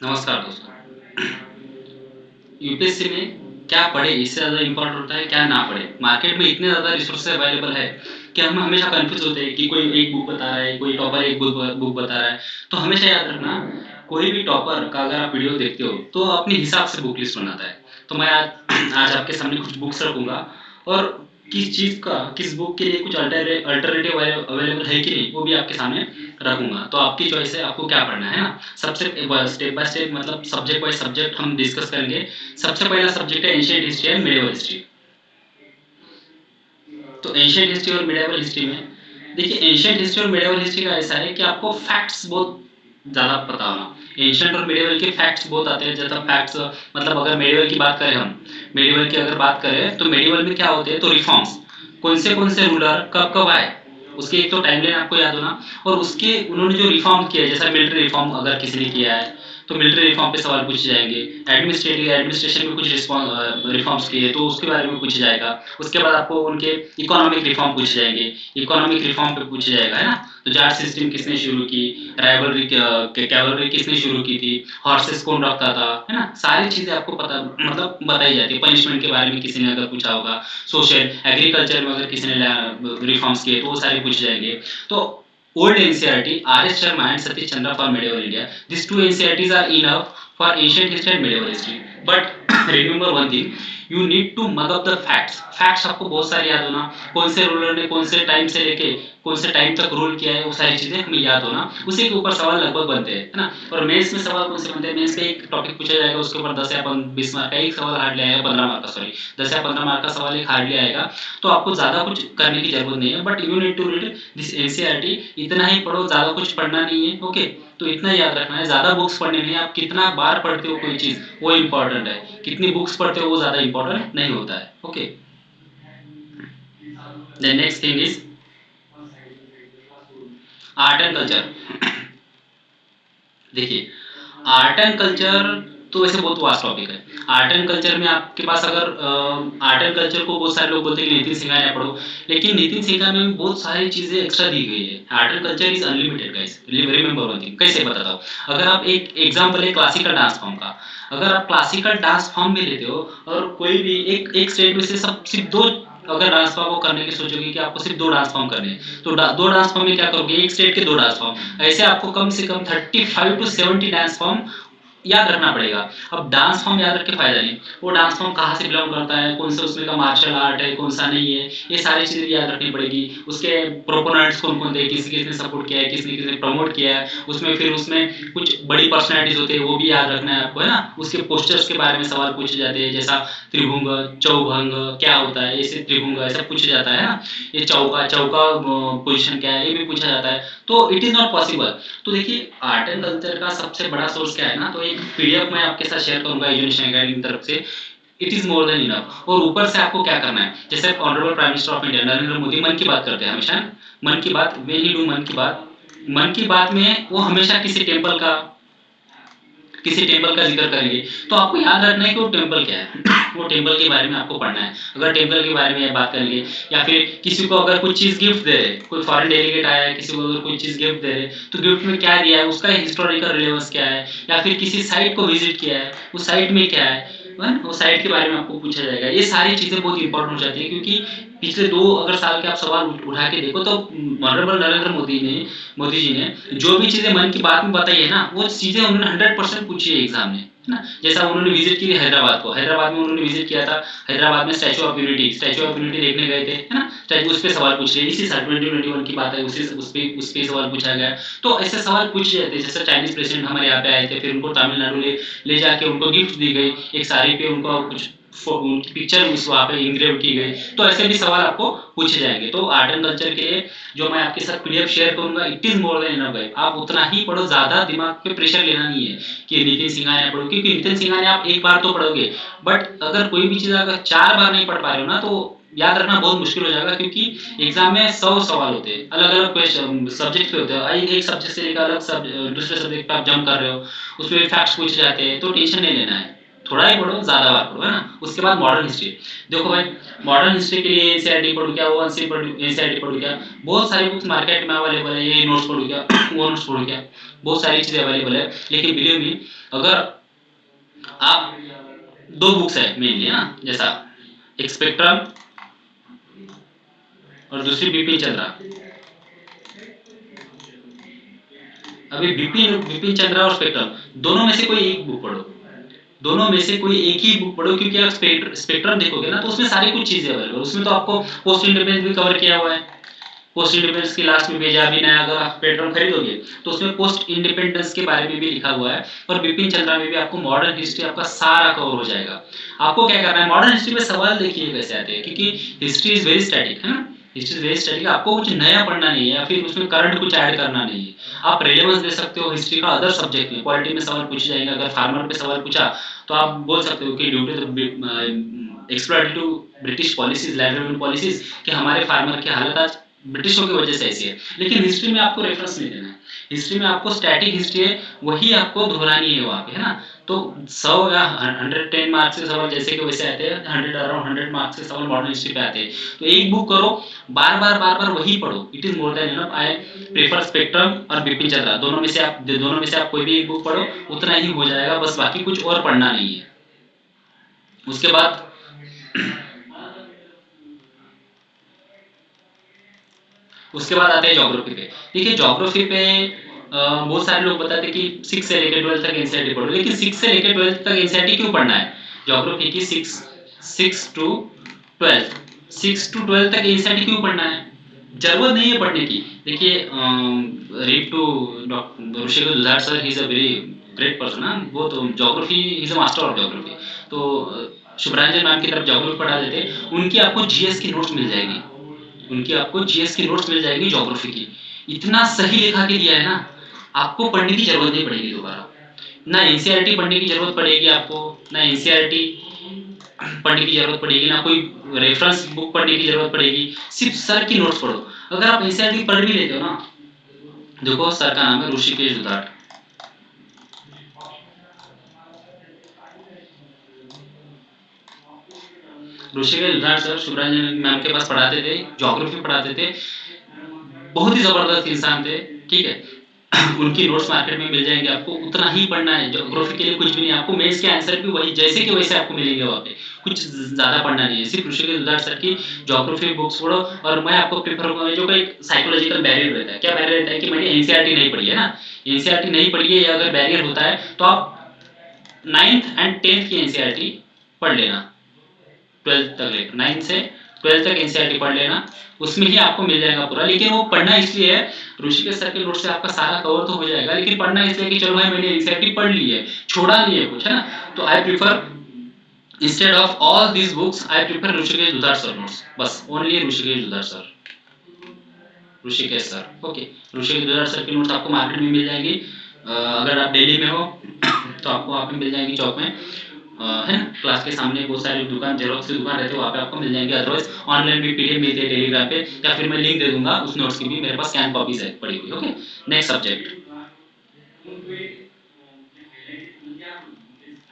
नमस्कार दोस्तों। यूपीएससी में क्या पढ़े इससे ज़्यादा इम्पोर्टेंट होता है क्या ना पढ़े। मार्केट में इतने ज़्यादा रिसोर्सेज अवेलेबल है कि हम हमेशा कंफ्यूज होते हैं कि कोई एक बुक बता रहा है, कोई टॉपर एक बुक बता रहा है। तो हमेशा याद रखना, कोई भी टॉपर का अगर आप वीडियो देखते हो तो अपने हिसाब से बुक लिस्ट बनाता है। तो मैं आज आपके सामने कुछ बुक्स रखूंगा और किस चीज़ का, किस बुक के लिए कुछ अल्टरनेटिव अवेलेबल है कि नहीं वो भी आपके सामने रखूंगा। तो आपकी चॉइस है, आपको क्या पढ़ना है ना। सबसे स्टेप बाय स्टेप, मतलब सब्जेक्ट बाय सब्जेक्ट हम डिस्कस करेंगे। सबसे पहला सब्जेक्ट है ancient history and medieval history. तो एंशिएंट हिस्ट्री और मिडिवल हिस्ट्री में देखिए, एंशिएंट हिस्ट्री और मिडिवल हिस्ट्री का ऐसा है कि आपको फैक्ट्स बहुत ज़्यादा पता होना। एंशिएंट और मिडिवल के फैक्ट्स बहुत आते हैं। जैसा फैक्ट्स, मतलब अगर मिडिवल की बात करें, हम मिडिवल की अगर बात करें तो मिडिवल में क्या होते हैं, तो रिफॉर्म्स कौन से रूलर कब कब आए, उसके एक तो टाइमलाइन आपको याद होना। और उसके उन्होंने जो रिफॉर्म किया है, जैसा मिलिट्री रिफॉर्म अगर किसी ने किया है तो मिलिट्री रिफॉर्म पे सवाल पूछे जाएंगे। एडमिनिस्ट्रेशन में कुछ रिफॉर्म्स किए तो उसके बारे में पूछा जाएगा। उसके बाद आपको उनके इकोनॉमिक रिफॉर्म पूछे जाएंगे, इकोनॉमिक रिफॉर्म पे पूछा जाएगा, है ना। तो जाट सिस्टम किसने शुरू की, राइवलरी कैवलरी किसने शुरू की थी, हॉर्सेस कौन रखता था, है ना। सारी चीजें आपको पता, मतलब बताई जाती है। पनिशमेंट के बारे में किसी ने अगर पूछा होगा, सोशल एग्रीकल्चर में अगर किसी ने रिफॉर्म्स किए तो वो सारे पूछ जाएंगे। तो old NCERT, R.S. Sharma and Satish Chandra for medieval India. These two NCERTs are enough for ancient history and medieval history. But remember one thing, you need to mug up the facts. Facts आपको बहुत सारे याद होना, कौन से ruler ने कौन से टाइम से लेके कौन से टाइम तक रूल किया है, वो सारी चीजें हमें याद होना। उसी के ऊपर सवाल लगभग बनते हैं, है ना। और मेंस में सवाल कौन से बनते हैं, मेंस पे एक टॉपिक पूछा जाएगा, उसके ऊपर 10 या 20 मार्क का एक सवाल हार्डली आएगा, 15 मार्क का, सॉरी 10 या 15 मार्क का सवाल एक हार्डली आएगा। तो आपको ज्यादा कुछ करने की जरूरत नहीं है, but you need to read this NCERT. इतना ही पढ़ो, ज्यादा कुछ पढ़ना नहीं है, ओके। तो इतना याद रखना है, ज्यादा बुक्स पढ़ने नहीं है। आप कितना बार पढ़ते हो कोई चीज वो इंपॉर्टेंट है, कितनी बुक्स पढ़ते हो वो ज्यादा इंपॉर्टेंट नहीं होता है, okay. The next thing is art and culture. देखिए, आर्ट एंड कल्चर तो वैसे बहुत वास्ट टॉपिक है। आर्ट एंड कल्चर में आपके पास अगर आर्ट एंड कल्चर को बहुत सारे लोग बोलते हैं कि नितिन सिंघानिया या पढ़ो, लेकिन नितिन सिंघानिया में बहुत सारी चीजें एक्स्ट्रा दी गई है। Art and culture is unlimited guys, remember one thing. कैसे बताता हूँ, अगर आप एक एग्जांपल है क्लासिकल डांस फॉर्म का, अगर आप क्लासिकल डांस फॉर्म में लेते हो और कोई भी एक स्टेट में से सब सिर्फ दो अगर डांस फॉर्म को करने की सोचोगे कि आपको सिर्फ दो डांस फॉर्म करने हैं, तो दो डांस फॉर्म में क्या करोगे, एक स्टेट के दो डांस फॉर्म, ऐसे आपको कम से कम 35 to 70 डांस फॉर्म याद रखना पड़ेगा। अब डांस फॉर्म याद रख के फायदा नहीं, वो डांस फॉर्म कहाँ से बिलोंग करता है, कौन सा उसमें का मार्शल आर्ट है, कौन सा नहीं है, ये सारी चीजें याद रखनी पड़ेगी। उसके प्रोपोनेंट्स कौन कौन थे, किसी किसने सपोर्ट किया है, किसने किसने प्रमोट किया है, उसमें फिर उसमें कुछ बड़ी पर्सनैलिटीज होती है, वो भी याद रखना है आपको, है ना। उसके पोस्टर्स के बारे में सवाल पूछे जाते हैं, जैसा त्रिभुंग चौभंग क्या होता है, ऐसे त्रिभुंग ऐसा पूछा जाता है ना। ये चौका चौका पोजिशन क्या है, ये भी पूछा जाता है। तो इट इज नॉट पॉसिबल। तो देखिए, आर्ट एंड कल्चर का सबसे बड़ा सोर्स क्या है ना, तो एक पीडीएफ मैं आपके साथ शेयर करूंगा एजुकेशन अकेडमी की तरफ से। It is more than enough. और ऊपर से आपको क्या करना है, जैसे honourable prime minister of India Narendra Modi मन की बात करते हैं हमेशा। मन की बात वे ही डू मन की बात, मन की बात में वो हमेशा किसी टेम्पल का जिक्र करेंगे। तो आपको याद रखना है कि वो टेम्पल क्या है वो टेम्पल के बारे में आपको पढ़ना है। अगर टेम्पल के बारे में बात करेंगे, या फिर किसी को अगर कुछ चीज गिफ्ट दे रहे, कोई फॉरेन डेलीगेट आया है, किसी को अगर कोई चीज गिफ्ट दे रहे, तो गिफ्ट में क्या दिया है, उसका हिस्टोरिकल रिलेवेंस क्या है, या फिर किसी साइट को विजिट किया है, उस साइट में क्या है, वो साइट के बारे में आपको पूछा जाएगा। ये सारी चीजें बहुत इंपॉर्टेंट हो जाती है, क्योंकि पिछले 2 अगर साल के आप सवाल उठा के देखो तो ऑनरेबल नरेंद्र मोदी जी ने जो भी चीजें मन की बात में बताई है ना, वो चीजें उन्होंने 100% पूछी है एग्जाम में, है ना। जैसा उन्होंने विजिट की हैदराबाद को, हैदराबाद में उन्होंने विजिट किया था, हैदराबाद में स्टैचू ऑफ यूनिटी देखने गए थे, है ना। स्टैचू उस पे सवाल पूछ रहे, इसी साल 2021 की बात है, उस पे सवाल पूछा गया। तो ऐसे सवाल पूछे जाते हैं। जैसे चाइनीज प्रेसिडेंट हमारे यहाँ पे आए थे, फिर उनको तमिलनाडु ले जाके उनको गिफ्ट दी गई, एक साड़ी पे उनको कुछ उनकी पिक्चर उस वहाँ पे इंग्रेव की गई। तो ऐसे भी सवाल आपको पूछे जाएंगे। तो आर्ट एंड कल्चर के लिए जो मैं आपके साथ पीडीएफ शेयर करूंगा, it is more than enough guys. आप उतना ही पढ़ो, ज्यादा दिमाग पे प्रेशर लेना नहीं है कि नितिन सिंघानिया पढ़ो, क्योंकि नितिन सिंघानिया आप एक बार तो पढ़ोगे, बट अगर कोई भी चीज अगर 4 बार नहीं पढ़ पा रहे हो ना, तो याद रखना बहुत मुश्किल हो जाएगा। क्योंकि एग्जाम में 100 सवाल होते हैं, अलग अलग क्वेश्चन सब्जेक्ट पे होते हैं, एक सब्जेक्ट से लेकर अलग दूसरे सब्जेक्ट पे आप जंप कर रहे हो, उसमें फैक्ट्स पूछे जाते हैं। तो टेंशन नहीं लेना है, थोड़ा ही पढ़ो, ज़्यादा बार पढ़ो, है ना। उसके बाद मॉडर्न हिस्ट्री, देखो भाई मॉडर्न हिस्ट्री के लिए एनसीईआरटी पढ़ूँ क्या, वो एनसीईआरटी पढ़ूँ क्या, बहुत सारी बुक्स मार्केट में अवेलेबल है, ये नोट्स पढ़ूँ क्या, वो नोट्स पढ़ूँ क्या, बहुत सारी चीज़ें अवेलेबल है। लेकिन बिलीव मी, अगर आप दो बुक्स है मेनली ना, जैसा एक स्पेक्ट्रम और दूसरी बिपिन चंद्रा। अभी बिपिन बिपिन चंद्रा और स्पेक्ट्रम, दोनों में से कोई एक बुक पढ़ो, दोनों में से कोई एक ही बुक पढ़ो, क्योंकि आप स्पेक्ट्रम देखोगे ना तो उसमें सारी कुछ चीजें अवेलेबल, उसमें तो आपको पोस्ट इंडिपेंडेंस भी कवर किया हुआ है। पोस्ट इंडिपेंडेंस के लास्ट में भेजा भी नया, अगर आप स्पेक्ट्रम खरीदोगे तो उसमें पोस्ट इंडिपेंडेंस के बारे में भी लिखा हुआ है। और बिपिन चंद्रा में भी आपको मॉडर्न हिस्ट्री आपका सारा कवर हो जाएगा। आपको क्या करना है, मॉडर्न हिस्ट्री में सवाल देखिए कैसे आते हैं, क्योंकि हिस्ट्री इज वेरी स्टैटिक, है ना। हिस्ट्री इज वेरी स्टैटिक, आपको कुछ नया पढ़ना नहीं है या फिर उसमें करंट कुछ ऐड करना नहीं है। आप रेलेवेंस दे सकते हो हिस्ट्री का अदर सब्जेक्ट में, पॉलिटी में सवाल पूछे जाएंगे, अगर फार्मर पे सवाल पूछा तो आप बोल सकते हो कि due to exploitative British policies, land revenue policies, कि हमारे फार्मर की हालत आज ब्रिटिशों की वजह से ऐसी है। लेकिन हिस्ट्री में आपको रेफरेंस नहीं देना है, हिस्ट्री में आपको स्टैटिक हिस्ट्री है वही आपको दोहरानी है वहाँ पे, है ना। तो 100 या 110 मार्क्स के सवाल जैसे कि वैसे आते हैं, 100 मार्क्स के सवाल मॉडर्न हिस्ट्री पे आते हैं। तो एक बुक करो, बार बार वही पढ़ो, it is more than enough. I prefer spectrum और बिपिन चंद्रा, दोनों में से आप कोई भी एक बुक पढ़ो, उतना ही हो जाएगा, बस बाकी कुछ और पढ़ना नहीं है। उसके बाद आते हैं ज्योग्राफी पे। देखिए ज्योग्राफी पे बहुत सारे लोग बताते हैं कि 6 से लेकर 12 तक एनसीईआरटी पढ़ो, लेकिन 6 से लेकर 12 तक एनसीईआरटी क्यों पढ़ना है। ज्योग्राफी की 6 टू 12, 6 टू 12 तक एनसीईआरटी क्यों पढ़ना है, जरूरत नहीं है पढ़ने की। देखिए रीड टू डॉक्टर ऋषिकेश दुधार sir, he is a very great person, वो तो geography, he is a master of geography. तो शुभ्रांजन मैम की तरफ ज्योग्राफी पढ़ा देते, उनकी आपको जीएस की नोट्स मिल जाएगी, उनकी आपको जीएस की नोट्स मिल जाएगी ज्योग्राफी की, इतना सही लिखा के दिया है ना, आपको पढ़ने की जरूरत नहीं पड़ेगी दोबारा, ना एनसीईआरटी पढ़ने की जरूरत पड़ेगी आपको, ना एनसीईआरटी पढ़ने की जरूरत पड़ेगी, ना कोई रेफरेंस बुक पढ़ने की जरूरत पड़ेगी, सिर्फ सर की नोट्स पढ़ो। अगर आप एनसीईआरटी पढ़ भी लेते हो ना, देखो सर का नाम है ऋषिकेश दुधाट, ऋषिकेश दुधाट सर शुभ्रांजन मैम के पास पढ़ाते थे, ज्योग्राफी पढ़ाते थे, बहुत ही जबरदस्त इंसान थे, ठीक है। उनकी नोट्स मार्केट में मिल जाएंगे, आपको उतना ही पढ़ना है, ज्योग्राफी के लिए कुछ भी नहीं, आपको मेंस के आंसर भी वही जैसे कि वैसे आपको मिलेंगे वहाँ पे, कुछ ज्यादा पढ़ना नहीं है, सिर्फ ऋषिकेश दुधाट सर की ज्योग्राफी बुक्स पढ़ो। और मैं आपको प्रेफर करूंगा, जो एक साइकोलॉजिकल बैरियर रहता है, क्या बैरियर रहता है कि मैंने एनसीईआरटी नहीं पढ़ी है ना, एनसीईआरटी नहीं पढ़ी है, अगर बैरियर होता है तो आप 9th एंड 10th की एनसीईआरटी पढ़ लेना, 12th तक लेकर 9 से 12 तक एनसीईआरटी पढ़ लेना, उसमें ही आपको मिल जाएगा पूरा। लेकिन वो पढ़ना इसलिए है, ऋषिकेश सर के नोट से आपका सारा कवर तो हो जाएगा, लेकिन पढ़ना इसलिए कि चलो भाई मैंने एनसीईआरटी पढ़ ली है, छोड़ा नहीं है कुछ, है ना। तो I prefer instead of all these books, I prefer Rishikesh दुधार सर नोट्स, बस ओनली ऋषिकेश दुधार sir, Rishikesh sir, okay. Rishikesh दुधार सर की नोट्स आपको मार्केट में मिल जाएंगी, अगर आप दिल्ली में हो तो आपको वहाँ पे मिल जाएंगी चौक में, है ना, क्लास के सामने बहुत सारी दुकान, जेरोक्स की दुकान रहती है, वहाँ पे आपको मिल जाएंगे। अदरवाइज ऑनलाइन भी पीडीएफ मिलती है टेलीग्राम पे, या फिर मैं लिंक दे दूंगा उस नोट्स की भी, मेरे पास स्कैन कॉपीज है पड़ी हुई। Okay, next subject,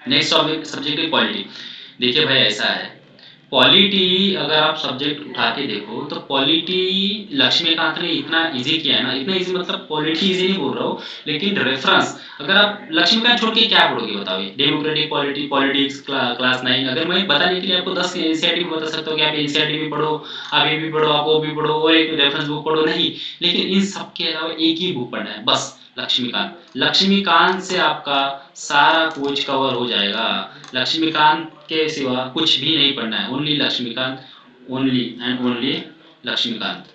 next subject है पॉलिटी। देखिए भाई ऐसा है, पॉलिटी अगर आप सब्जेक्ट उठा के देखो तो पॉलिटी लक्ष्मीकांत ने इतना इजी किया है ना, इतना इजी मतलब पॉलिटी इजी नहीं बोल रहा हूँ, लेकिन रेफरेंस अगर आप लक्ष्मीकांत छोड़ के क्या पढ़ोगे बताओ, डेमोक्रेटिक पॉलिटी, पॉलिटिक्स क्लास 9, अगर मैं बताने के लिए आपको 10 एनसीईआरटी भी बता सकता हूँ कि आप एनसीईआरटी भी पढ़ो, आप ये भी पढ़ो, आप वो भी पढ़ो, और एक रेफरेंस बुक पढ़ो, नहीं, लेकिन इन सब के अलावा एक ही बुक पढ़ना है बस, लक्ष्मीकांत। लक्ष्मीकांत से आपका सारा कुछ कवर हो जाएगा, लक्ष्मीकांत के सिवा कुछ भी नहीं पढ़ना है, only Laxmikanth, only and only Laxmikanth,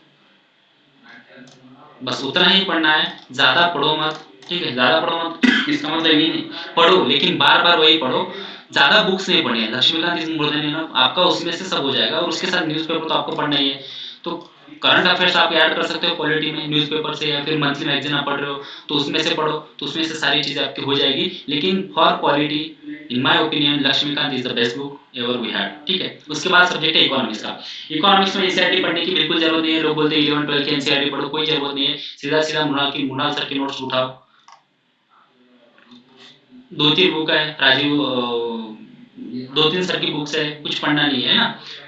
बस उतना ही पढ़ना है, ज्यादा पढ़ो मत, ठीक है, ज्यादा पढ़ो मत इसका मतलब ये नहीं, पढ़ो लेकिन बार बार वही पढ़ो, ज्यादा बुक्स नहीं पढ़नी है, Laxmikanth is more than enough, आपका उसमें से सब हो जाएगा। और उसके साथ न्यूज़पेपर तो आपको पढ़ना ही है, तो करंट अफेयर्स आप ऐड कर सकते हो पॉलिटी में न्यूज़पेपर से, या फिर मंथली मैगजीन आप पढ़ रहे हो तो उसमें से पढ़ो, तो उसमें से सारी चीजें आपकी हो जाएगी। लेकिन for polity in my opinion Laxmikanth is the best book ever we had, ठीक है। उसके बाद सब्जेक्ट है इकोनॉमिक्स का। इकोनॉमिक्स में एनसीईआरटी पढ़ने की बिल्कुल जरूरत नहीं है, लोग बोलते हैं 11 12 की एनसीईआरटी पढ़ो, कोई जरूरत नहीं है, सीधा सीधा मुनाल सर की नोट्स उठाओ, 2 3 बुक है, राजीव 2-3 सर की बुक्स है, कुछ पढ़ना नहीं है ना,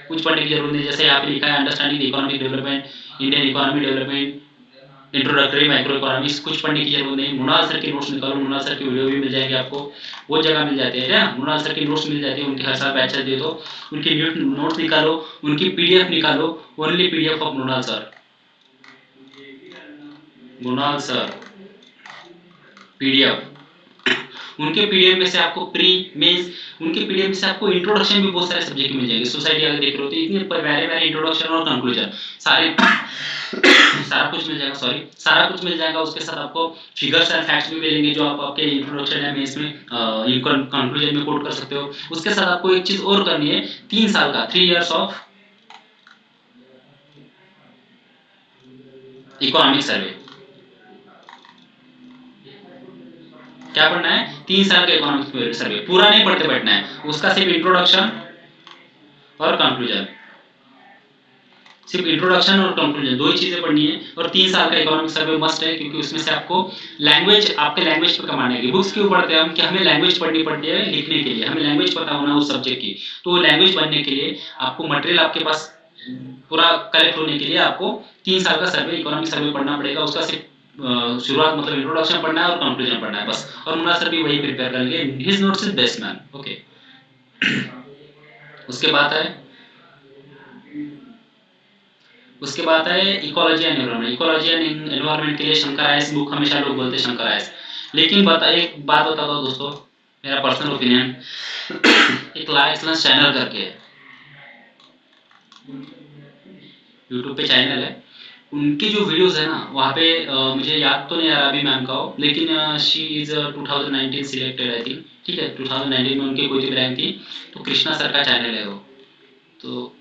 कुछ पढ़ने की जरूरत नहीं। जैसे यहाँ पे लिखा है understanding economic development, Indian economy development, introductory micro economics, कुछ पढ़ने की जरूरत नहीं। मृणाल सर के नोट्स निकालो, मृणाल सर की वीडियो भी मिल जाएगी आपको, वो जगह मिल जाती है क्या, मृणाल सर की नोट्स मिल जाती है, उनके हर साल बैच चलती है, तो उनकी नोट्स निकालो, उनकी पीडीएफ निकालो, only PDF of Mrinal sir, Mrinal sir PDF, उनके पीडीएफ में से आपको प्री मेंस, उनके पीडीएफ में से आपको इंट्रोडक्शन भी बहुत सारे सब्जेक्ट मिल जाएंगे। सोसाइटी अगर देख रहे हो तो इतने प्यारे प्यारे इंट्रोडक्शन और कंक्लूजन सारे सारा कुछ मिल जाएगा, सॉरी सारा कुछ मिल जाएगा। उसके साथ आपको फिगर्स एंड फैक्ट्स भी मिलेंगे जो आप आपके इंट्रोडक्शन या मेंस में कंक्लूजन में कोट कर सकते हो। उसके साथ आपको एक चीज और करनी है, 3 साल का 3 इयर्स ऑफ इकोनॉमिक सर्वे। क्या पढ़ना है, 3 साल का इकोनॉमिक सर्वे, पूरा नहीं पढ़ते बैठना है, उसका सिर्फ इंट्रोडक्शन और कंक्लूजन, सिर्फ इंट्रोडक्शन और कंक्लूजन, दो ही चीजें पढ़नी है। और 3 साल का इकोनॉमिक सर्वे मस्ट है, क्योंकि उसमें से आपको लैंग्वेज, आपके लैंग्वेज पे कमाने की। बुक्स क्यों पढ़ते हैं हम, कि हमें लैंग्वेज पढ़नी पड़ती है लिखने के लिए, हमें लैंग्वेज पता होना उस सब्जेक्ट की। तो लैंग्वेज बनने के लिए आपको मटेरियल आपके पास पूरा कलेक्ट होने के लिए आपको 3 साल का सर्वे, इकोनॉमिक सर्वे पढ़ना पड़ेगा। उसका सिर्फ शुरुआत मतलब इंट्रोडक्शन पढ़ना है और कंक्लूजन पढ़ना है बस। और मुन्ना सर भी वही प्रिपेयर करेंगे, his notes is best man, okay. उसके बाद है, उसके बाद है ecology and environment. Ecology and environment के लिए शंकर आयस बुक हमेशा लोग बोलते हैं शंकर आयस, लेकिन बता एक बात बताता हूँ दोस्तों, मेरा पर्सनल ओपिनियन, एक लाइसलेंस चैनल करके है, यूट्यूब पे चैनल है, उनकी जो वीडियोस है ना वहाँ पे मुझे याद तो नहीं आ रहा अभी मैम का हो, लेकिन she is 2019 selected I think, ठीक है 2019 में उनकी कोई रैंक थी। तो कृष्णा सर का चैनल है वो, तो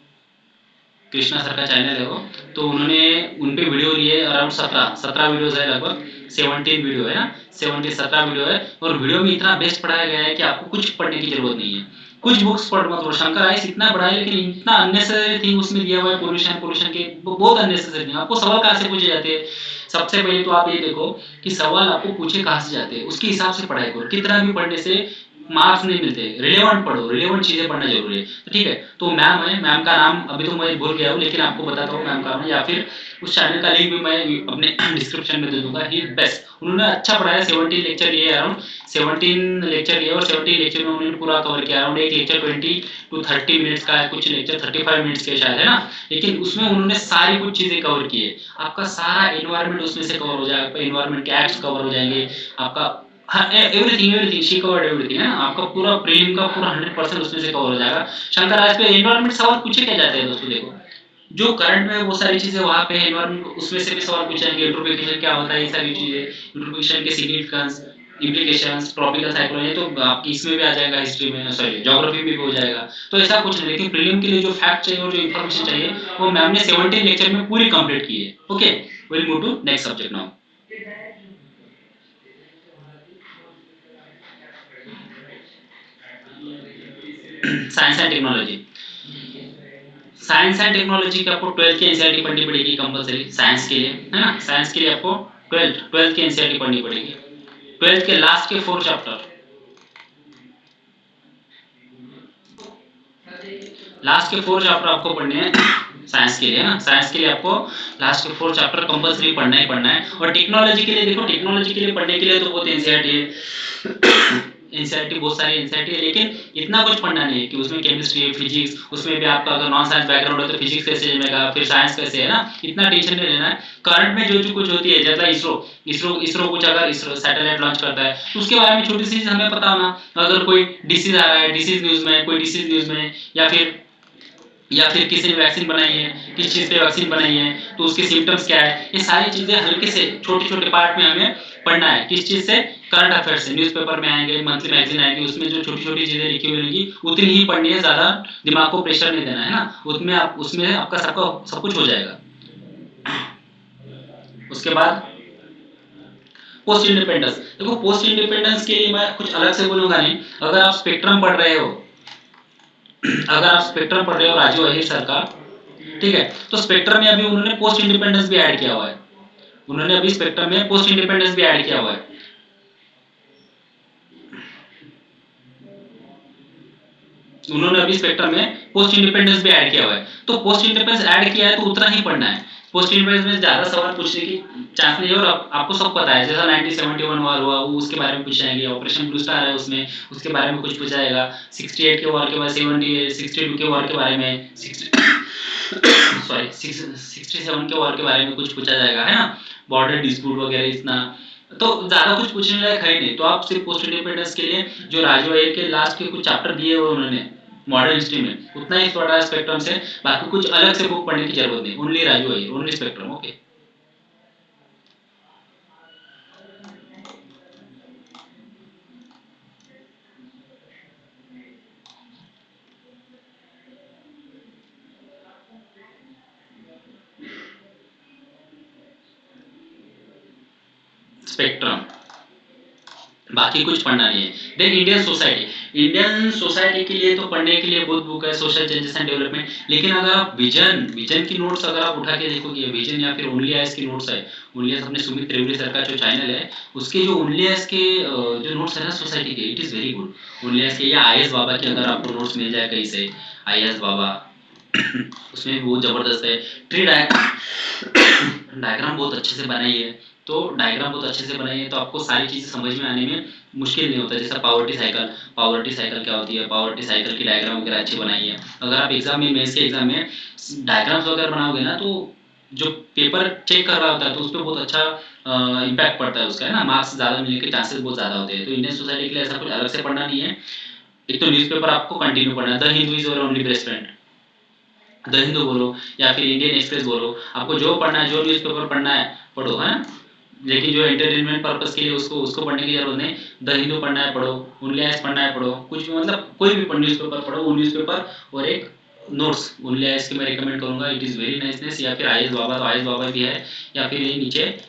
कृष्णा सर का चैनल है वो, तो उन्होंने उन पे वीडियो लिए अराउंड 17 वीडियोस है, लगभग 17 वीडियो है ना, 17 वीडियो है। और वीडियो में इतना बेस्ट पढ़ाया गया है कि आपको कुछ पढ़ने की जरूरत नहीं है, कुछ बुक्स पढ़ मत लो। शंकर आइस इतना बड़ा है लेकिन इतना अननेसेसरी थिंग उसमें दिया हुआ है, पोल्यूशन पोल्यूशन के बहुत अननेसेसरी थिंग। आपको सवाल कहाँ से पूछे जाते हैं, सबसे पहले तो आप ये देखो कि सवाल आपको पूछे कहाँ से जाते हैं, उसके हिसाब से पढ़ाई करो। कितना भी पढ़ने से मार्क्स नहीं मिलते, रिलेवेंट पढ़ो, रिलेवेंट चीजें पढ़ना जरूरी है। तो ठीक है, तो मैम है, मैम का नाम अभी तो मैं भूल गया हूँ, लेकिन आपको बताता हूँ मैम का नाम, या फिर उस चैनल का लिंक भी मैं अपने डिस्क्रिप्शन में दे दूंगा। ही बेस्ट, उन्होंने अच्छा पढ़ाया, 17 लेक्चर लिए, अराउंड 17 लेक्चर लिए, और 17 लेक्चर में उन्होंने पूरा कवर किया। अराउंड एक लेक्चर 20 to 30 मिनट्स का है, कुछ लेक्चर 35 मिनट्स के शायद है ना, लेकिन उसमें उन्होंने सारी कुछ चीजें कवर की है। आपका सारा एनवायरमेंट उसमें से कवर हो जाएगा, आपका एनवायरमेंट के एक्ट्स कवर हो जाएंगे, आपका everything everything she covered everything है ना, आपका पूरा प्रीलिम का पूरा 100% उसमें से कवर हो जाएगा। शंकर आज पे एनवायरमेंट सवाल पूछे क्या जाते हैं दोस्तों, देखो जो करंट में वो सारी चीजें वहां पे एनवायरमेंट उसमें से भी सवाल पूछेंगे, यूट्रोफिकेशन क्या होता है, ये सारी चीजें, यूट्रोफिकेशन के सिग्निफिकेंस, इम्प्लीकेशंस, ट्रॉपिकल साइक्लोन, तो आपकी इसमें भी आ जाएगा, हिस्ट्री में, सॉरी ज्योग्राफी में भी हो जाएगा। तो ऐसा कुछ नहीं, लेकिन प्रीलिम के लिए जो फैक्ट चाहिए और जो इन्फॉर्मेशन चाहिए वो मैम ने 17 लेक्चर में पूरी कंप्लीट की है। Okay, will move to next subject now. Science and technology. Science and technology की आपको 12th की एनसीईआरटी पढ़नी पड़ेगी कंपलसरी, साइंस के लिए है ना, साइंस के लिए आपको 12th की एनसीईआरटी पढ़नी पड़ेगी। 12th के लास्ट के 4 चैप्टर, लास्ट के 4 चैप्टर आपको पढ़ने हैं साइंस के लिए, है ना, साइंस के लिए आपको लास्ट के 4 चैप्टर कंपलसरी पढ़ना ही पढ़ना है। और टेक्नोलॉजी के लिए देखो, टेक्नोलॉजी के लिए पढ़ने के लिए तो बहुत एनसीईआरटी है, एनसीईआरटी बहुत सारी एनसीईआरटी है, लेकिन इतना कुछ पढ़ना नहीं है कि उसमें केमिस्ट्री है, फिजिक्स, उसमें भी आपका अगर नॉन साइंस बैकग्राउंड है तो फिजिक्स कैसे जमेगा, फिर साइंस कैसे, है ना, इतना टेंशन नहीं लेना है। करंट में जो कुछ होती है, जैसा इसरो इसरो इसरो कुछ अगर इसरो सैटेलाइट लॉन्च करता है तो उसके बारे में छोटी सी चीज हमें पता होना। अगर कोई डिसीज आ रहा है, डिसीज न्यूज में, कोई डिसीज न्यूज में, या फिर किसी ने वैक्सीन बनाई है, किस चीज पे वैक्सीन बनाई है, तो उसके सिम्टम्स क्या है, ये सारी चीजें हल्के से छोटे छोटे पार्ट में हमें पढ़ना है। किस चीज से, करंट अफेयर्स से, न्यूज़पेपर में आएंगे, मंथली मैगजीन आएगी, उसमें जो छोटी छोटी चीजें लिखी हुई रहेंगी उतनी ही पढ़नी है, ज्यादा दिमाग को प्रेशर नहीं देना है ना, उसमें आपका सब कुछ हो जाएगा। उसके बाद पोस्ट इंडिपेंडेंस। देखो पोस्ट इंडिपेंडेंस के लिए मैं कुछ अलग से बोलूंगा नहीं, अगर आप स्पेक्ट्रम पढ़ रहे हो, अगर आप स्पेक्ट्रम पढ़ रहे हो राजीव अहिर सर का, ठीक है, तो स्पेक्ट्रम में अभी उन्होंने पोस्ट इंडिपेंडेंस भी ऐड किया हुआ है, उन्होंने अभी स्पेक्ट्रम में पोस्ट इंडिपेंडेंस भी ऐड किया हुआ है। उन्होंने अभी स्पेक्ट्रम में पोस्ट इंडिपेंडेंस भी ऐड किया हुआ है, तो पोस्ट इंडिपेंडेंस ऐड किया है तो उतना ही पढ़ना है। पोस्ट इंडिपेंडेंस में ज्यादा सवाल पूछने की चांस नहीं है, और आपको सब पता है, जैसा 1971 वॉर हुआ वो उसके बारे में पूछ जाएंगे, ऑपरेशन ब्लू स्टार है उसमें, उसके बारे में कुछ पूछा जाएगा, 68 के वॉर के बाद 62 के वॉर के बारे में, 67 के वॉर के बारे में कुछ पूछा जाएगा, है ना, बॉर्डर डिस्प्यूट वगैरह, इतना तो ज्यादा कुछ पूछने लायक है नहीं। तो आप सिर्फ पोस्ट इंडिपेंडेंस के लिए जो राजू अय्यर के लास्ट के कुछ चैप्टर दिए हुए उन्होंने मॉडर्न हिस्ट्री में, उतना ही पढ़ा है स्पेक्ट्रम से, बाकी कुछ अलग से बुक पढ़ने की जरूरत नहीं, only Raju Iyer, only spectrum. Okay, spectrum, बाकी कुछ पढ़ना नहीं है। देन इंडियन सोसाइटी के लिए तो पढ़ने के लिए बहुत बुक है, सोशल चेंजेस एंड डेवलपमेंट, लेकिन अगर आप विजन की नोट्स अगर आप उठा के देखोगे, विजन या फिर ओनली आईएएस की नोट्स है, ओनली आईएएस अपने सुमित त्रिवेदी सर का जो चैनल है, उसके जो ओनली आईएएस के जो नोट्स है ना सोसाइटी के, it is very good. Only IAS के या आईएएस बाबा के अगर आपको नोट्स मिल जाए कहीं से, आईएएस बाबा उसमें भी बहुत जबरदस्त है। ट्री डायग्राम बहुत अच्छे से बनाई है, तो डायग्राम बहुत अच्छे से बनाई है तो आपको सारी चीजें समझ में आने में मुश्किल नहीं होता। जैसा पावर्टी साइकिल क्या होती है, पावर्टी साइकिल की डायग्राम वगैरह अच्छी बनाई है। अगर आप एग्जाम में, मेंस के एग्जाम में डायग्राम्स वगैरह बनाओगे ना, तो जो पेपर चेक कर रहा होता है तो उस पर बहुत अच्छा इम्पैक्ट पड़ता है उसका, है ना, मार्क्स ज्यादा मिलने के चांसेस बहुत ज्यादा होते हैं। तो इंडियन सोसाइटी के लिए ऐसा कुछ अलग से पढ़ना नहीं है। एक तो न्यूज़पेपर आपको कंटिन्यू पढ़ना है, the Hindu is your only best friend, the Hindu बोलो या फिर इंडियन एक्सप्रेस बोलो, आपको जो पढ़ना है, जो न्यूज़पेपर पढ़ना है पढ़ो, है ना, लेकिन जो एंटरटेनमेंट पर्पस के लिए उसको पढ़ने की जरूरत नहीं। द हिंदू पढ़ना है पढ़ो, ओनली आईएएस पढ़ना है पढ़ो, कुछ भी मतलब कोई भी न्यूज़पेपर पढ़ो, वो न्यूज़पेपर और एक नोट्स ओनली आईएएस के मैं रिकमेंड करूंगा, इट इज वेरी नाइसनेस। या फिर आईएएस बाबा, तो आईएएस बाबा भी है, या फिर ये नीचे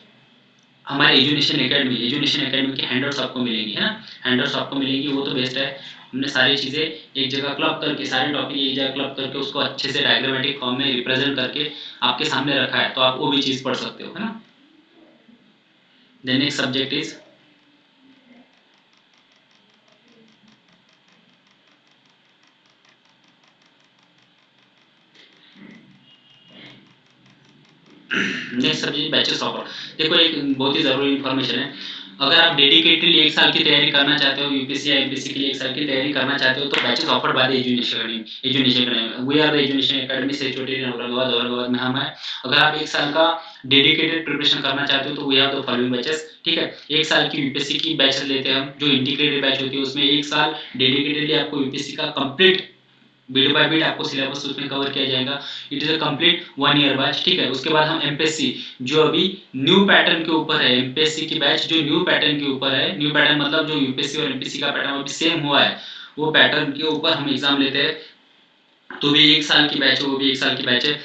हमारे एजुनेशन एकेडमी की हैंडआउट्स आपको मिलेंगी, है ना, हैंडआउट्स आपको मिलेंगी, वो तो बेस्ट है। हमने सारी चीजें एक जगह क्लब करके, सारे टॉपिक एक जगह क्लब करके उसको अच्छे से डायग्रामेटिक फॉर्म में रिप्रेजेंट करके आपके सामने रखा है, तो आप वो भी चीज पढ़ सकते हो, है ना। Then next subject is next subject batches offer. देखो एक बहुत ही जरूरी इन्फॉर्मेशन है, अगर आप डेडिकेटली एक साल की तैयारी करना चाहते हो, यूपीएससी या एमपीएससी के लिए एक साल की तैयारी करना चाहते हो, तो batches offered by the Edunation Academy. We are the Edunation Academy से छोटे औरंगाबाद में हम है। अगर आप एक साल का डेडिकेटेड प्रिपरेशन करना चाहते हो तो we have the following batches, ठीक है। एक साल की यूपीएससी की बैचेस लेते हैं हम, जो इंटीग्रेटेड बैच होती है, उसमें एक साल डेडिकेटेडली आपको यूपीएससी का कंप्लीट बिट बाय बिट आपको सिलेबस उसमें कवर किया जाएगा। It is a complete 1 year batch, ठीक है। उसके बाद हम एमपीएससी जो अभी न्यू पैटर्न के ऊपर है, एमपीएससी की बैच जो न्यू पैटर्न के ऊपर है, न्यू पैटर्न मतलब जो यूपीएससी और एमपीएससी का पैटर्न अभी सेम हुआ है, वो पैटर्न के ऊपर हम एग्जाम लेते हैं, तो भी एक साल की बैच है, वो भी एक साल की बैच है।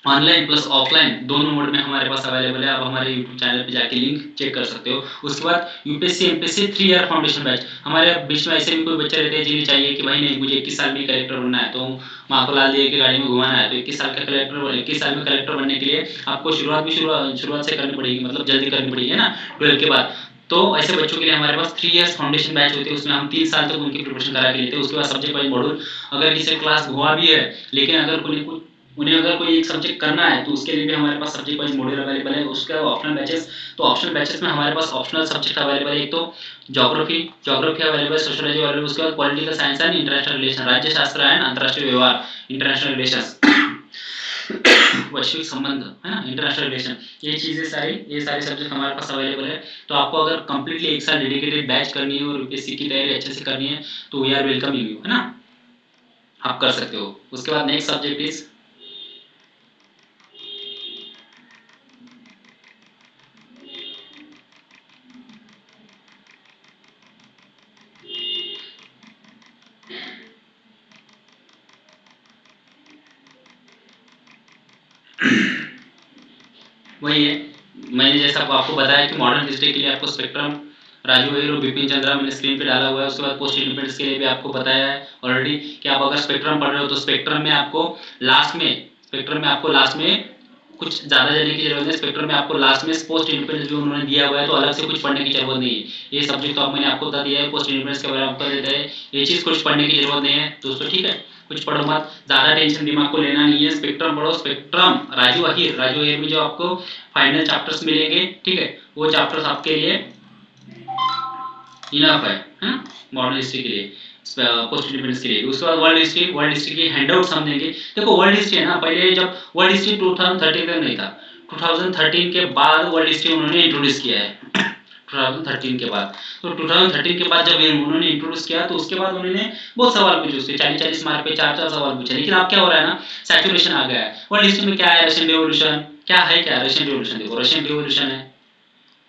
ऑनलाइन प्लस ऑफलाइन दोनों मोड में हमारे पास अवेलेबल है, आप हमारे यूट्यूब चैनल पे जाके लिंक चेक कर सकते हो। उसके बाद UPSC MPSC 3 year foundation batch, हमारे बीच में ऐसे भी कोई बच्चे रहते हैं जिन्हें चाहिए कि भाई नहीं मुझे 21 साल में कलेक्टर बनना है, तो माँ को लाल दिए की गाड़ी में घुमाना है, तो 21 साल का कलेक्टर, 21 साल में कलेक्टर बनने के लिए आपको शुरुआत से करनी पड़ेगी, मतलब जल्दी करनी पड़ेगी, है ना, 12 के बाद। तो ऐसे बच्चों के लिए हमारे पास 3 इयर्स फाउंडेशन बैच होती है, उसमें हम 3 साल तक उनकी प्रिपरेशन करा के लेते हैं। उसके बाद सब्जेक्ट वाइज मॉड्यूल, अगर किसी क्लास हुआ भी है लेकिन अगर उन्हें अगर कोई एक सब्जेक्ट करना है तो उसके लिए भी हमारे पास सब्जेक्ट वाइज मॉड्यूल अवेलेबल है। उसके बाद ऑप्शनल बैचेस, तो ऑप्शनल बैचेस में हमारे पास ऑप्शनल सब्जेक्ट अवेलेबल है, एक तो ज्योग्राफी अवेलेबल, सोशियोलॉजी अवेलेबल, उसके बाद political science and international relation, राज्य शास्त्र एंड अंतरराष्ट्रीय व्यवहार, इंटरनेशनल रिलेशंस वैश्विक संबंध, है ना, इंटरनेशनल रिलेशन, ये सारे सब्जेक्ट हमारे पास अवेलेबल है। तो आपको अगर कंप्लीटली एक साल डेडिकेटेड बैच करनी है और यूपीएससी की तैयारी अच्छे से करनी है तो वी आर वेलकमिंग यू, है ना, आप कर सकते हो। उसके बाद नेक्स्ट सब्जेक्ट इज वही है, मैंने जैसा आपको बताया कि मॉडर्न हिस्ट्री के लिए आपको स्पेक्ट्रम, राजू अय्यर और बिपिन चंद्रा मैंने स्क्रीन पे डाला हुआ है। उसके बाद पोस्ट इंडिपेंडेंस के लिए भी आपको बताया है ऑलरेडी कि आप अगर स्पेक्ट्रम पढ़ रहे हो तो स्पेक्ट्रम में आपको लास्ट में कुछ ज़्यादा जानने की जरूरत है। स्पेक्ट्रम में आपको लास्ट में पोस्ट इंडिपेंडेंस भी उन्होंने दिया हुआ है, तो अलग से कुछ पढ़ने की जरूरत नहीं है। ये सब्जेक्ट तो मैंने आपको बता दिया है, पोस्ट इंडिपेंडेंस के बारे में आपको देता है, ये चीज़ कुछ पढ़ने की जरूरत नहीं है दोस्तों, ठीक है। कुछ पढ़ो मत, ज़्यादा टेंशन दिमाग को लेना नहीं है। स्पेक्ट्रम पढ़ो, स्पेक्ट्रम राजू अहीर में जो आपको फाइनल चैप्टर्स मिलेंगे, ठीक है, वो चैप्टर्स आपके लिए इनफ है मॉडर्न हिस्ट्री के लिए, पोस्ट इंडिपेंडेंस के लिए। उसके बाद वर्ल्ड हिस्ट्री की हैंडआउट समझेंगे। देखो वर्ल्ड हिस्ट्री है ना, पहले जब वर्ल्ड हिस्ट्री 2013 तक नहीं था, 2013 के बाद वर्ल्ड हिस्ट्री उन्होंने इंट्रोड्यूस किया है 2013 के बाद। तो 2013 के बाद जब उन्होंने इंट्रोड्यूस किया, तो उसके बाद उन्होंने बहुत सवाल पूछे, उसके 40-40 मार्क पे 4-4 सवाल पूछे। लेकिन अब क्या हो रहा है ना, सैचुरेशन आ गया है। वर्ल्ड हिस्ट्री में क्या है, रशियन रिवॉल्यूशन क्या है, क्या रशियन रिवॉल्यूशन, देखो रशियन रिवॉल्यूशन है,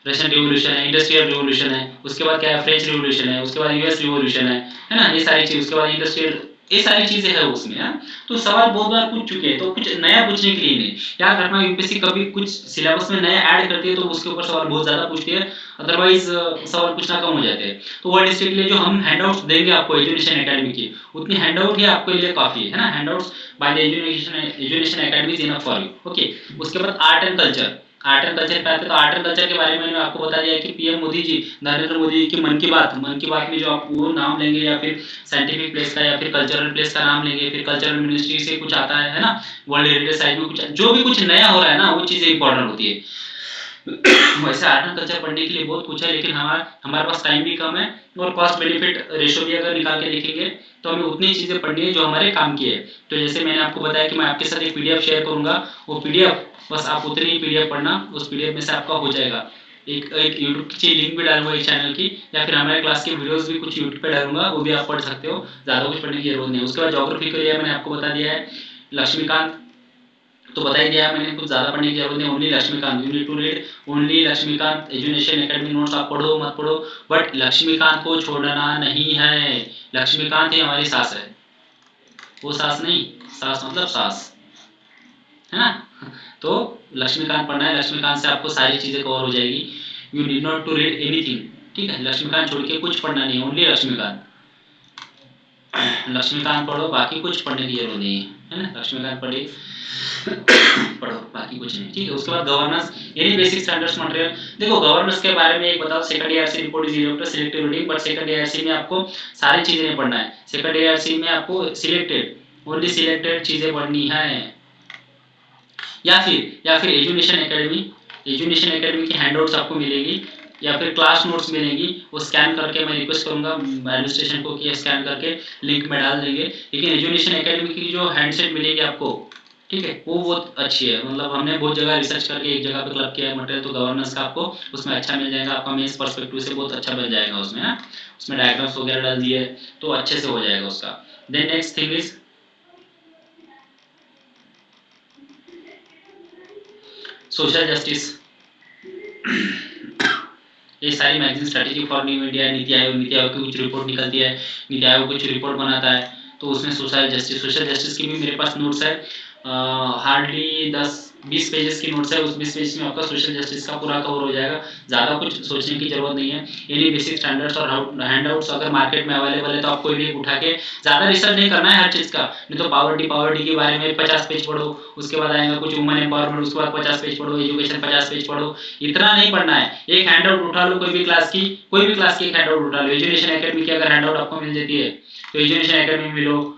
इंडस्ट्रियल रिवॉल्यूशन है, उसके बाद क्या है, फ्रेंच रिवॉल्यूशन है, उसके बाद यूएस रिवॉल्यूशन है ना, ये सारी चीज, उसके बाद इंडस्ट्रियल, ये सारी चीजें है उसमें। तो सवाल बहुत बार पूछ चुके हैं, तो कुछ नया पूछने के लिए नहीं। याद रखना, यूपीएससी कभी कुछ सिलेबस में नया ऐड करती है तो उसके ऊपर सवाल बहुत ज्यादा पूछती है, अदरवाइज सवाल पूछना कम हो जाते हैं। तो वर्ल्ड हिस्ट्री के लिए जो हम हैंडआउट्स देंगे आपको एजुकेशन एकेडमी की, उतनी हैंडआउट ही आपके लिए काफी है ना। Handouts by the education academy is enough for you, okay. उसके बाद आर्ट एंड कल्चर पे आते हैं। तो आर्ट एंड कल्चर के बारे में मैंने आपको बता दिया है कि पीएम मोदी जी, नरेंद्र मोदी जी की मन की बात में जो आप वो नाम लेंगे, या फिर साइंटिफिक प्लेस का या फिर कल्चरल प्लेस का नाम लेंगे, फिर कल्चरल मिनिस्ट्री से कुछ आता है ना, वर्ल्ड हेरिटेज साइट में कुछ जो भी कुछ नया हो रहा है ना, वो चीजें इंपॉर्टेंट होती है। वैसे आर्ट एंड कल्चर पढ़ने के लिए बहुत कुछ है, लेकिन हमारे पास टाइम भी कम है, और कॉस्ट बेनिफिट रेशो भी अगर निकाल के देखेंगे तो हमें उतनी चीजें पढ़नी है जो हमारे काम की है। तो जैसे मैंने आपको बताया कि मैं आपके साथ एक पीडीएफ शेयर करूंगा, वो पीडीएफ बस आप उतनी ही पीडीएफ पढ़ना, उस पीडीएफ में से आपका हो जाएगा। एक यूट्यूब की लिंक भी डालूंगा इस चैनल की, या फिर हमारे क्लास के वीडियोस भी कुछ यूट्यूब पे डालूंगा, वो भी आप पढ़ सकते हो, ज्यादा कुछ पढ़ने की जरूरत नहीं है। उसके बाद ज्योग्राफी के लिए मैंने आपको बता दिया है, लक्ष्मीकांत तो बता ही दिया मैंने, कुछ ज्यादा पढ़ने की जरूरत नहीं। Only Laxmikanth, you need to read only Laxmikanth. Education academy notes आप पढ़ो मत पढ़ो, बट लक्ष्मीकांत को छोड़ना नहीं है। लक्ष्मीकांत ही हमारी सास है, वो सास नहीं, सास मतलब सास, है ना। तो लक्ष्मीकांत पढ़ना है, लक्ष्मीकांत से आपको सारी चीजें कवर हो जाएगी। You need not to read anything, ठीक है। लक्ष्मीकांत छोड़ के कुछ पढ़ना नहीं, ओनली लक्ष्मीकांत। लक्ष्मीकांत पढ़ो, बाकी कुछ पढ़ने की जरूरत नहीं है ना। लक्ष्मीकांत पढ़ो, बाकी कुछ नहीं, ठीक है। उसके बाद governance, any basic standards material. देखो गवर्नेंस के बारे में एक बताओ, second ERC report is related selective reading, but second ERC में आपको सारी चीजें नहीं पढ़ना है। सेकंड ईआरसी में आपको ओनली सिलेक्टेड चीजें पढ़नी है। या फिर एजुकेशन एकेडमी की हैंडआउट्स आपको मिलेगी, या फिर क्लास नोट्स मिलेंगी, वो स्कैन करके मैं रिक्वेस्ट करूंगा एडमिनिस्ट्रेशन को कि स्कैन करके लिंक में डाल देंगे। लेकिन एजुकेशन एकेडमी की जो हैंडसेट मिलेगी आपको, ठीक है, वो बहुत अच्छी है। मतलब हमने बहुत जगह रिसर्च करके एक जगह पे क्लब किया है मटेरियल, तो गवर्नेंस का आपको उसमें अच्छा मिल जाएगा, आपका मेंस पर्सपेक्टिव से बहुत अच्छा बन जाएगा उसमें ना। उसमें डायग्राम्स वगैरह डाल दिए तो अच्छे से हो जाएगा उसका। Then next thing is social justice. ये सारी magazine strategy for new India, NITI Aayog की कुछ रिपोर्ट निकलती है, नीति आयोग कुछ रिपोर्ट बनाता है, तो उसमें सोशल जस्टिस की भी मेरे पास नोट्स है, हार्डली 10-20 पेजेस की नोट्स है। उस 20 पेज में आपका सोशल जस्टिस का पूरा कवर हो जाएगा, ज़्यादा कुछ सोचने की जरूरत नहीं है। एनी बेसिक स्टैंडर्ड्स और हैंडआउट्स अगर मार्केट में अवेलेबल है तो आपको एक उठा के, ज़्यादा रिसर्च नहीं करना है हर चीज़ का। नहीं तो पावर्टी के बारे में 50 पेज पढ़ो, उसके बाद आएगा कुछ वुमेन एम्पावरमेंट, उसके बाद 50 पेज पढ़ो, एजुकेशन 50 पेज पढ़ो, इतना नहीं पढ़ना है। एक हैंडआउट उठा लो, कोई भी क्लास की एक हैंडआउट उठा लो। एजुकेशन एकेडमी की अगर हैंडआउट आपको मिल जाती है तो एजुकेशन एकेडमी में लो,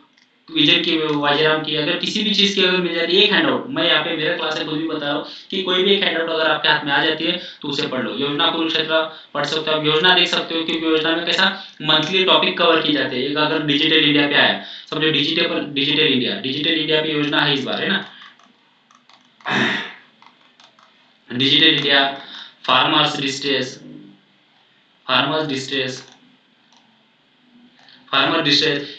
विजन की, वाजीराम की, अगर किसी भी चीज की अगर मिल जाती है एक हैंडआउट, मैं यहाँ पे मेरे क्लास से खुद भी बता रहा हूँ कि कोई भी एक हैंडआउट अगर आपके हाथ में आ जाती है तो उसे पढ़ लो। योजना कुरुक्षेत्र पढ़ सकते हो आप, योजना देख सकते हो, क्योंकि योजना में कैसा मंथली टॉपिक कवर की जाती है। एक अगर डिजिटल इंडिया पे आया, समझो डिजिटल इंडिया पे योजना है इस बार, है ना। डिजिटल इंडिया, फार्मर्स डिस्ट्रेस,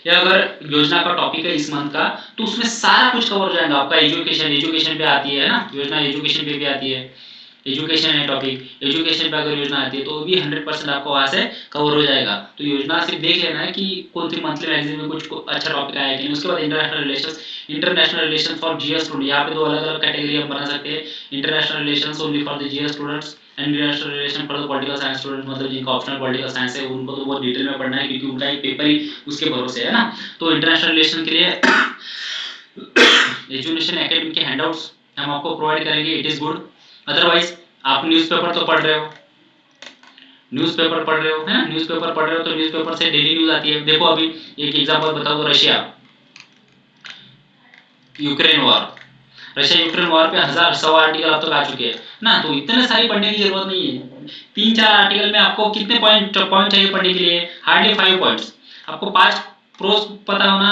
ये अगर योजना का टॉपिक है इस मंथ का, तो उसमें सारा कुछ कवर हो जाएगा आपका। एजुकेशन पे आती है ना योजना, एजुकेशन पे भी आती है, एजुकेशन है टॉपिक, एजुकेशन पे अगर योजना आती है तो भी 100% आपको वहां से कवर हो जाएगा। तो योजना सिर्फ देख लेना है कि कौन सी मंथली मैगजीन में कुछ अच्छा टॉपिक आया कि नहीं। उसके बाद international relation for GS student, यहाँ पे दो अलग अलग कैटेगरी हम बना सकते हैं। International relation only for the GS students, international relation for the political science student, मतलब जिनका ऑप्शनल पॉलिटिकल साइंस है उनको तो बहुत डिटेल में पढ़ना है, क्योंकि उनका एक पेपर ही उसके भरोसे है ना। तो इंटरनेशनल रिलेशन के लिए एजुकेशन एकेडमी के हैंडआउट्स हम आपको प्रोवाइड करेंगे, इट इज गुड। अदरवाइज आप न्यूज़पेपर तो पढ़ रहे हो, न्यूज़पेपर पढ़ रहे हो, है ना, न्यूज़पेपर पढ़ रहे हो तो न्यूज़पेपर से डेली न्यूज़ आती है। देखो अभी एक एग्जांपल बताओ, Russia Ukraine war, Russia Ukraine war पे 1000 आर्टिकल अब तक आ चुके हैं ना, तो इतने सारी पढ़ने की जरूरत नहीं है। 3-4 आर्टिकल में आपको कितने पॉइंट पॉइंट चाहिए पढ़ने के लिए, हार्डली 5 पॉइंट्स। आपको 5 प्रोस पता होना,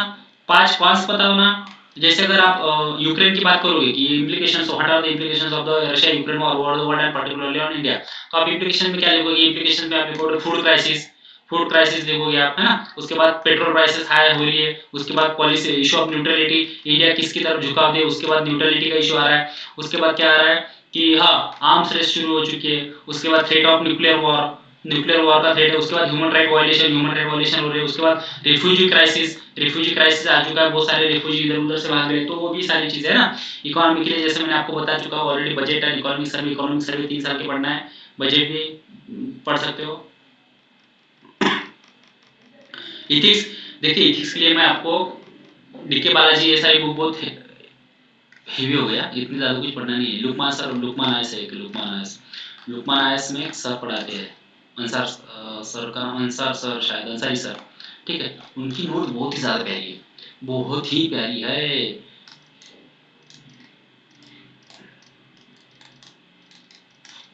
5 कॉन्स पता होना। जैसे अगर आप यूक्रेन की बात करोगे कि implications, what are the implications of the Russia Ukraine war over the world and particularly on India, तो आप इम्प्लीकेशन में क्या लिखोगे, इम्प्लीकेशन में आप लिखोगे फूड क्राइसिस, फूड क्राइसिस लिखोगे आप, है ना। उसके बाद पेट्रोल प्राइसेस हाई हो रही है, उसके बाद policy issue of neutrality, India किसकी तरफ झुकाव दे, उसके बाद न्यूट्रलिटी का इशू आ रहा है। उसके बाद क्या आ रहा है कि हाँ आर्म्स रेस शुरू हो चुकी है। उसके बाद threat of nuclear war, nuclear war का थ्रेट है। उसके बाद human right violation, human right violation हो रही है। उसके बाद रिफ्यूजी क्राइसिस, रिफ्यूजी क्राइसिस आ चुका है, बहुत सारे रिफ्यूजी इधर उधर से भाग रहे हैं, तो वो भी सारी चीजें है ना। इकोनॉमी के लिए जैसे मैंने आपको बता चुका हूँ already, budget and economic survey 3 साल के पढ़ना है, बजट भी पढ़ सकते हो। इथिक्स, देखिए इथिक्स के लिए मैं आपको डीके बालाजी, ये सारी बुक बहुत हेवी हो गया, इतनी ज्यादा कुछ पढ़ना नहीं है। लुकमान सर, लुकमान आयस है, लुकमान आयस, लुकमान आयस में एक सर पढ़ाते हैं, अंसार सर का नाम, अंसार सर शायद, अंसारी सर, ठीक है। उनकी नोट बहुत ही ज्यादा प्यारी है, बहुत ही प्यारी है।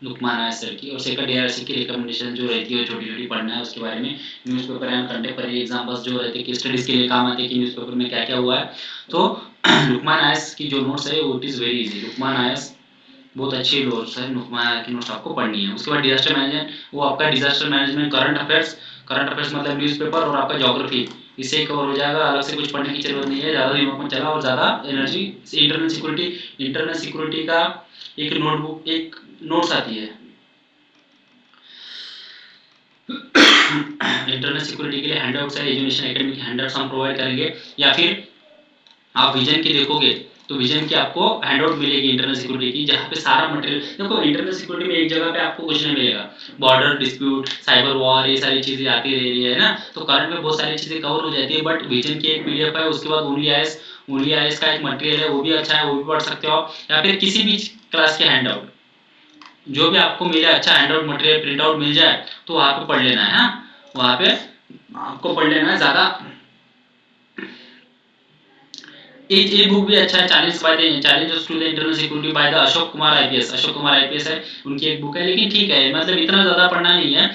लुकमान आयस सर की, और सेकंड एआरसी की रिकमेंडेशन जो रहती है छोटी छोटी पढ़ना है उसके बारे में, न्यूज़पेपर एंड कंटेम्परेरी एग्जाम्पल्स जो रहते हैं, स्टडीज के लिए काम आते हैं कि न्यूज़पेपर में क्या क्या हुआ है। तो लुकमान आयस की जो नोट्स है वो इट इज़ वेरी इजी, लुकमान आयस बहुत अच्छी नोट्स है, लुकमान आयस की नोट्स आपको पढ़नी है। उसके बाद डिजास्टर मैनेजमेंट, वो आपका disaster management, current affairs, current affairs मतलब न्यूज़पेपर और आपका ज्योग्राफी, इससे ही कवर हो जाएगा, अलग से कुछ पढ़ने की जरूरत नहीं है, ज़्यादा दिमाग में चला और ज़्यादा energy. Internal security, internal security का एक नोटबुक, एक नोट्स आती है इंटरनल सिक्योरिटी के लिए हैंडआउट्स है, एजुकेशन एकेडमी के हैंडआउट्स हम प्रोवाइड करेंगे, या फिर आप विजन की देखोगे तो विजन की आपको हैंडआउट मिलेगी इंटरनल सिक्योरिटी की, जहाँ पे सारा मटेरियल देखो। इंटरनल सिक्योरिटी में एक जगह पे आपको कुछ नहीं मिलेगा, बॉर्डर डिस्प्यूट, साइबर वॉर, ये सारी चीजें आती रह रही है ना, तो करंट में बहुत सारी चीजें कवर हो जाती है। बट विजन की एक पीडीएफ है, उसके बाद ओनली आईएएस का एक मटेरियल है, वो भी अच्छा है, वो भी पढ़ सकते हो। या फिर किसी भी क्लास के हैंडआउट जो भी आपको मिले, अच्छा हैंडआउट मटेरियल प्रिंट आउट मिल जाए तो वहाँ पे पढ़ लेना है, वहाँ पे आपको पढ़ लेना है ज्यादा। एक बुक भी अच्छा है, challenges to the internal security by the Ashok Kumar IPS, Ashok Kumar IPS है, उनकी एक बुक है, लेकिन ठीक है, मतलब इतना ज्यादा पढ़ना नहीं है।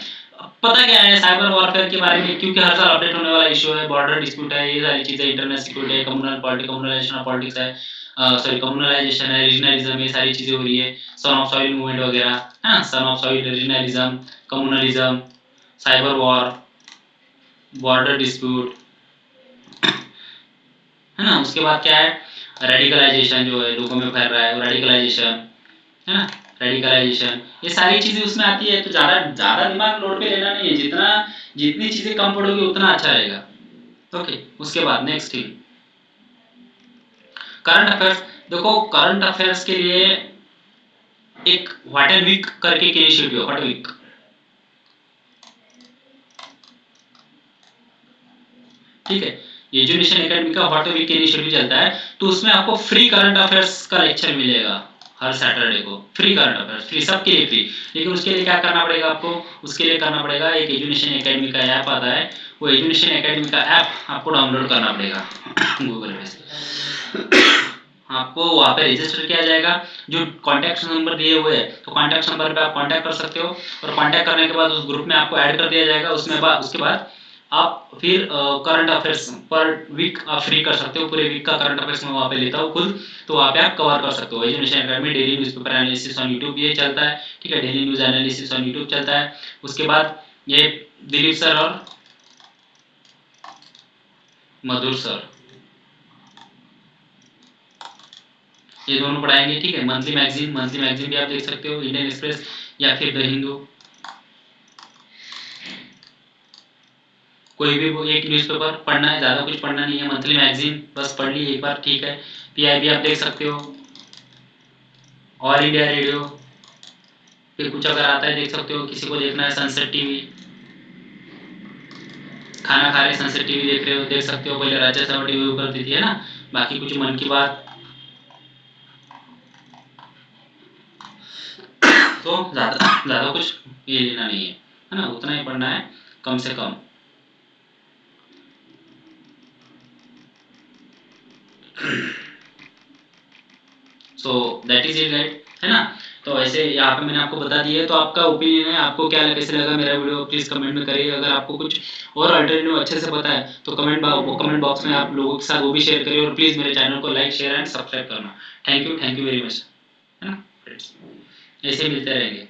पता क्या है साइबर वॉरफेयर के बारे में, क्योंकि हर साल अपडेट होने वाला इशू है, बॉर्डर डिस्प्यूट है, ये सारी चीजें, इंटरनल सिक्योरिटी है, कम्युनलाइजेशन ऑफ पॉलिटिक्स है, सॉरी कम्युनलाइजेशन है, रीजनलिज्म, ये सारी चीजें हो रही है, सन ऑफ सॉइल मूवमेंट वगैरह, है ना, son of soil, regionalism, communalism, cyber war, border dispute, है ना। उसके बाद क्या है, रेडिकलाइजेशन जो है लोगों में फैल रहा है, रेडिकलाइजेशन, है ना, रेडिकलाइजेशन, ये सारी चीजें उसमें आती है। तो ज्यादा ज्यादा दिमाग लोड पे लेना नहीं है, जितना जितनी चीजें कम पढ़ोगे उतना अच्छा रहेगा। ओके, उसके बाद नेक्स्ट थिंग, करंट अफेयर्स। देखो करंट अफेयर्स के लिए एक व्हाट ए वीक करके एक इनिशिएटिव, व्हाट ए वीक, ठीक है, एजुकेशन एकेडमी का व्हाट ए वीक इनिशिएटिव चलता है, तो उसमें आपको फ्री करंट अफेयर्स का लेक्चर मिलेगा हर सैटरडे को, फ्री करंट अफेयर्स, फ्री, सबके लिए फ्री। लेकिन उसके लिए क्या करना पड़ेगा आपको, उसके लिए करना पड़ेगा, एक एजुकेशन एकेडमी का ऐप आता है, वो एजुकेशन एकेडमी का ऐप आपको डाउनलोड करना पड़ेगा गूगल पे से, आपको वहाँ पे रजिस्टर किया जाएगा, जो कॉन्टैक्ट नंबर दिए हुए हैं, तो कॉन्टैक्ट नंबर पे आप कॉन्टैक्ट कर सकते हो, और कॉन्टैक्ट करने के बाद उस ग्रुप में आपको ऐड कर दिया जाएगा। उसमें उसके बाद आप फिर करंट अफेयर्स पर वीक आप फ्री कर सकते हो, पूरे वीक का करंट अफेयर्स मैं वहाँ पे लेता हूँ खुद, तो वहाँ पे आप कवर कर सकते हो। Education academy daily newspaper analysis on YouTube ये चलता है, ठीक है, daily news analysis on YouTube चलता है। उसके बाद ये दिलीप सर और मधुर सर, ये दोनों पढ़ाएंगे, ठीक है। मंथली मैगजीन भी आप देख सकते हो, इंडियन एक्सप्रेस या फिर द हिंदू, कोई भी एक न्यूज़पेपर पढ़ना है, ज़्यादा कुछ पढ़ना नहीं है, मंथली मैगजीन बस पढ़ ली एक बार, ठीक है। पीआईबी आप देख सकते हो, ऑल इंडिया रेडियो, फिर कुछ अगर आता है देख सकते हो, किसी को देखना है सनसेट टीवी, खाना खा रहे सनसेट टीवी देख रहे हो, देख सकते हो, पहले राज्यसभा टीवी करती थी, है ना। बाकी कुछ मन की बात, तो ज़्यादा कुछ ये लेना नहीं है ना, उतना ही पढ़ना है कम से कम। So that is it guys, है ना। तो ऐसे यहाँ पे मैंने आपको बता दिया है, तो आपका ओपिनियन है, आपको क्या कैसे लगा मेरा वीडियो, प्लीज कमेंट में करिए। अगर आपको कुछ और अल्टरनेटिव अच्छे से पता है तो कमेंट बॉक्स में आप लोगों के साथ वो भी शेयर करिए, और प्लीज मेरे चैनल को लाइक शेयर एंड सब्सक्राइब करना। थैंक यू वेरी मच, है ना फ्रेंड्स, ऐसे मिलते रहेंगे।